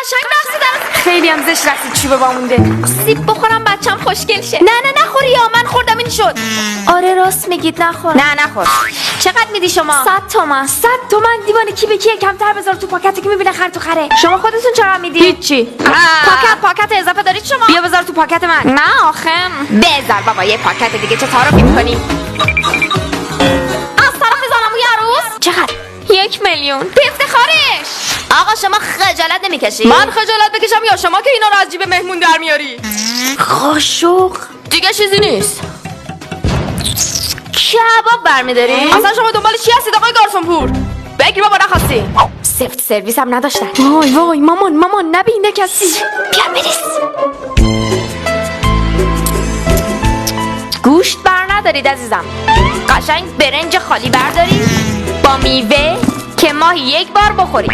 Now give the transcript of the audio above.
قشنگ رقصیدن. خیلی هم زشت رقصید چوب با مونده. سیب بخورم بچم خوشگل شه. نه نخوری یا من خوردم این شد. آره راست میگید نخور. نه نخور. چقدر میدی شما؟ 100 تومن. 100 تومن دیوانه کی به کیه؟ کمتر بذار تو پاکت که میبینه خر تو خره. شما خودتون چرا میدی؟ هیچی. پاکت اضافه دارید شما؟ بیا بذار تو پاکت من. نه آخه بذار بابا یه پاکت دیگه چه تعارفی میکنیم؟ از طرف زنموی عروس چقدر؟ 1 میلیون. به افتخارش. آقا شما خجالت نمیکشی؟ من خجالت بکشم یا شما که اینا رو از جیب مهمون در میاری؟ قاشق دیگه چیزی نیست. کباب برمیداری؟ اصلا شما دنبال چی هستید آقای گارسون پور؟ بگیر بابا نخواستی. سفت سرویس هم نداشتن. وای مامان نبینه کسی. بیا بریز. گوشت بر ندارید عزیزم. قشنگ برنج خالی بردارید با میوه که ماهی 1 بار بخورید.